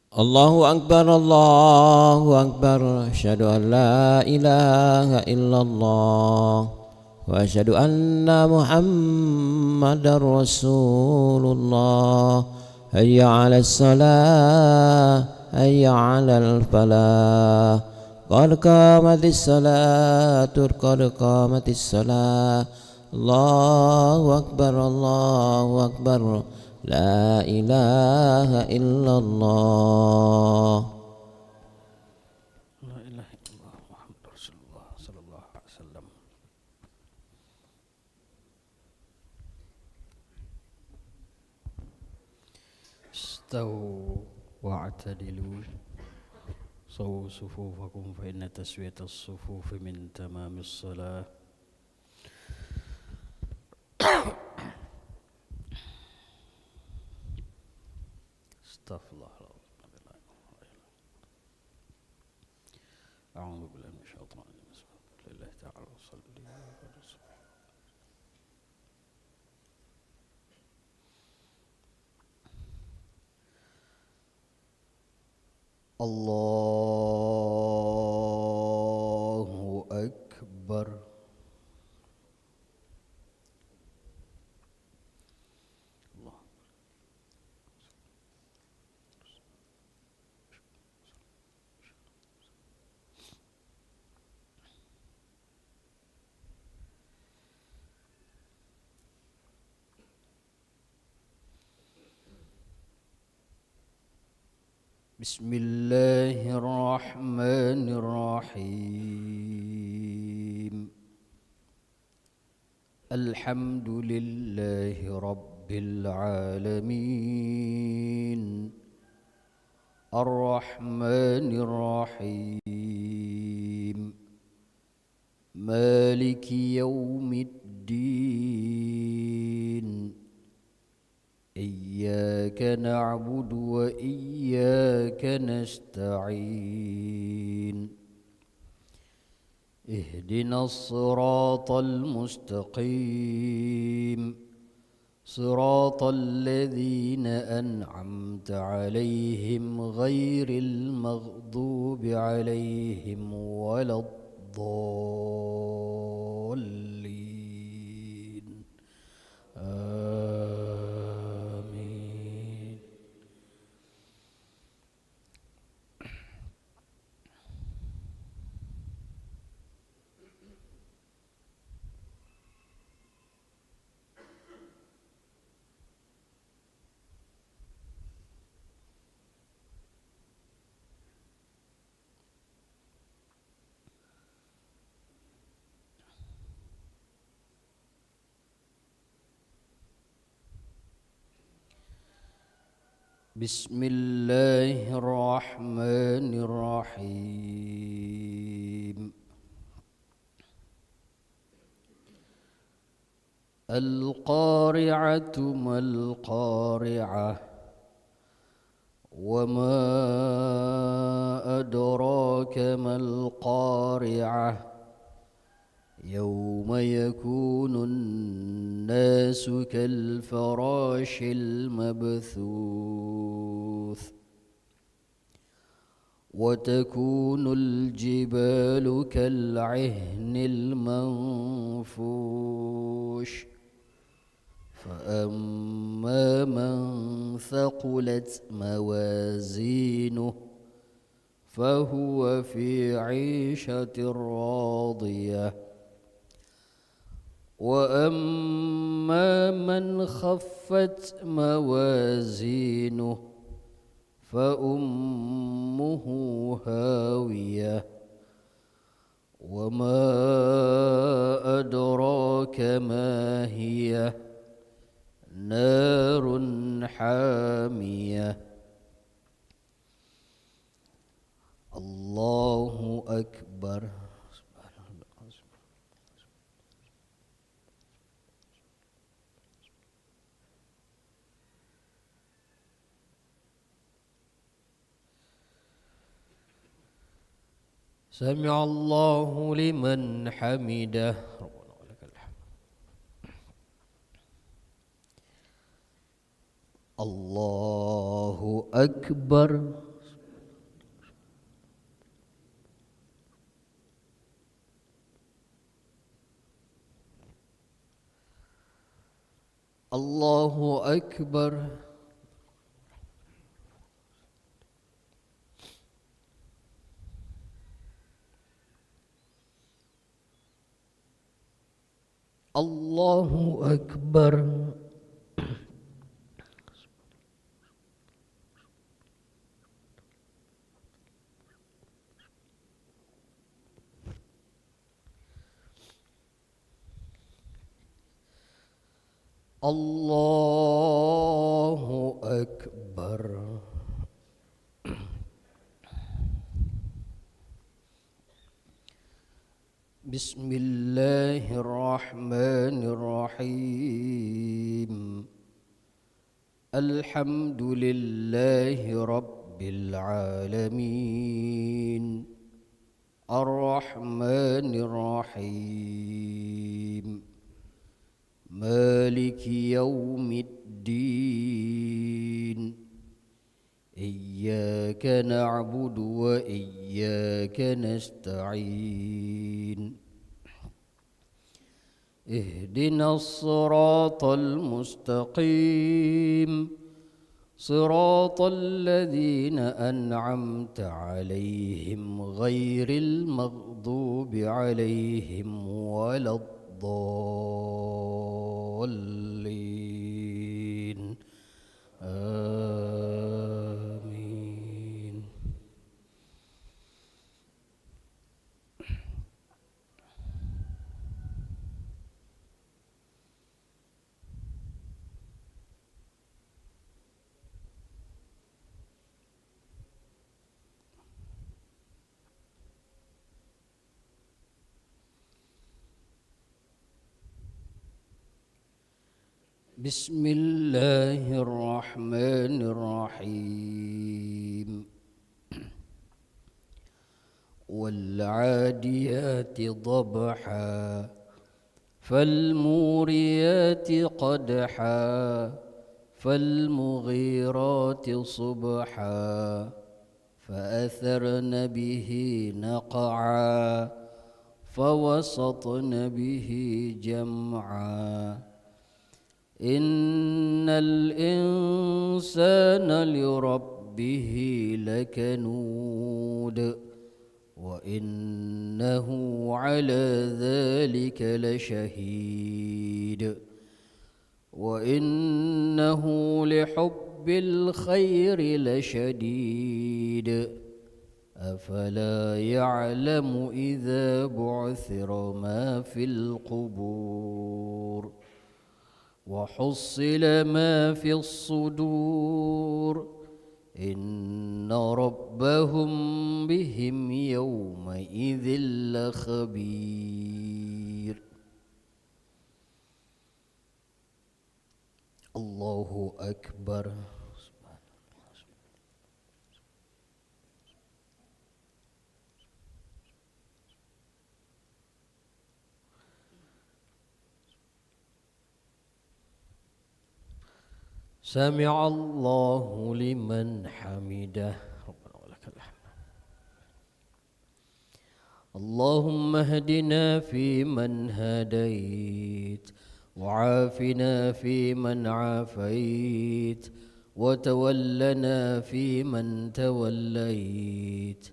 Allahu Akbar, Allahu Akbar. Asyhadu an la ilaha illallah wa asyhadu anna Muhammadar Rasulullah. Hayya 'alas salah, hayya 'alal falah. Qad qamatis salatu, qad qamatis salah. Allahu Akbar, Allahu Akbar. La ilaha illallah. La ilaha illallah Muhammad Rasulullah sallallahu alaihi wasallam. Istawu wa'tadilu. Sawu sufufakum fa inna taswiyatas sufufi min tamamis salah. Astaghfirullah. A'udzu billahi minasy syaithanir rajim. Bismillahirrahmanirrahim. Ta'ala shalli ala rasul. Allahu Akbar. Bismillahirrahmanirrahim. Alhamdulillahi rabbil alamin. Ar-Rahmanir Rahim. Maliki yaumiddin. Iyyaka na'budu wa iyyaka nasta'in. Ihdinas siratal mustaqim. Siratal ladzina an'amta 'alaihim ghairil maghdubi 'alaihim waladdallin. Amin. Bismillahirrahmanirrahim. Al-qari'atu mal-qari'ah. Wa ma adraka mal-qari'ah. Yawma yakunun nasu kal-farashil mabthuth. Wa takunul jibalu kal-'ihnil manfush. فأما من ثقلت موازينه فهو في عيشة راضية. وأما من خفت موازينه فأمه هاوية. وما أدراك ما هي نار حامية. الله أكبر. سمع الله لمن حمده. الله أكبر. الله أكبر. الله أكبر. الله أكبر. بسم الله الرحمن الرحيم. الحمد لله رب العالمين. الرحمن الرحيم. مالك يوم الدين. إياك نعبد وإياك نستعين. اهدنا الصراط المستقيم. صراط الذين أنعمت عليهم غير المغضوب عليهم ولا الضالين. آمين. بسم الله الرحمن الرحيم. والعاديات ضبحا فالموريات قدحا فالمغيرات صبحا فأثرن به نقعا فوسطن به جمعا. إن الإنسان لربه لكنود وإنه على ذلك لشهيد وإنه لحب الخير لشديد. أفلا يعلم إذا بعثر ما في القبور وحصل ما في الصدور. إن ربهم بهم يومئذ لخبير. الله أكبر. سمع الله لمن حمده. ربنا ولك الحمد. اللهم اهدنا فيمن هديت وعافنا فيمن عافيت وتولنا فيمن توليت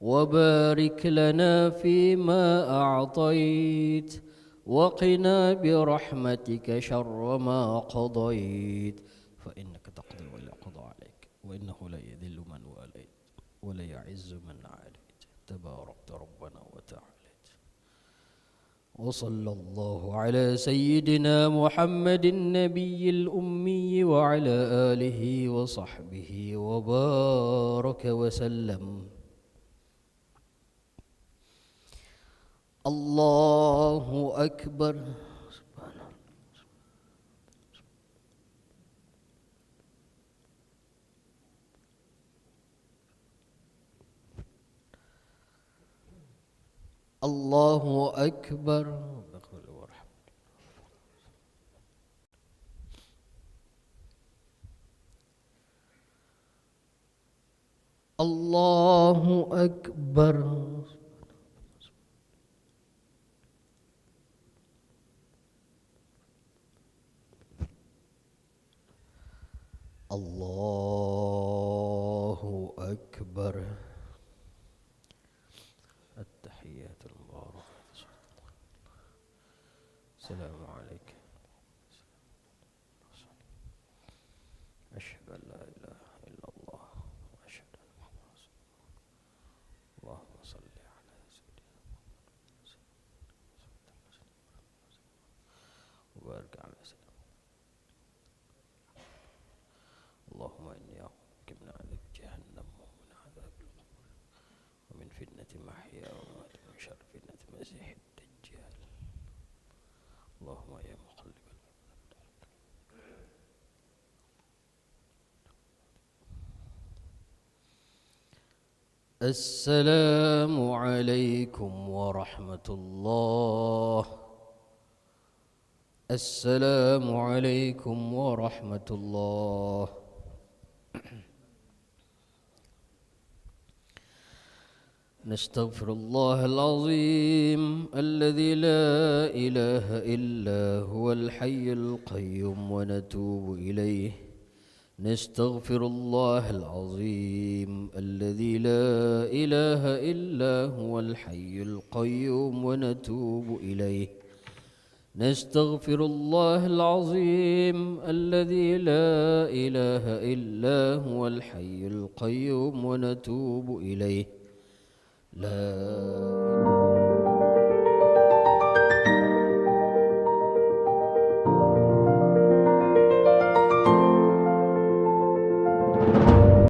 وبارك لنا فيما أعطيت وقنا برحمتك شر ما قضيت فإنك تقضي ولا يقضى عليك وإنه لا يذل من واليت ولا يعز من عاديت تباركت ربنا وتعاليت. وصلى الله على سيدنا محمد النبي الأمي وعلى آله وصحبه وبارك وسلم. الله أكبر. الله أكبر. الله أكبر. الله أكبر. التحيات المباركات. السلام عليك. أشهد أن لا إله إلا الله وأشهد أن محمدا رسول الله. اللهم صل على سيدنا محمد وبارك على سيدنا. اللهم إني أعوذ بك من عذاب جهنم ومن عذاب القبر ومن فتنة المحيا والممات ومن شر فتنة المسيح الدجال. اللهم يا مقلب السلام عليكم ورحمة الله. السلام عليكم ورحمة الله. نستغفر الله العظيم الذي لا إله إلا هو الحي القيوم ونتوب إليه. نستغفر الله العظيم الذي لا إله إلا هو الحي القيوم ونتوب إليه. نستغفر الله العظيم الذي لا إله إلا هو الحي القيوم ونتوب إليه. لا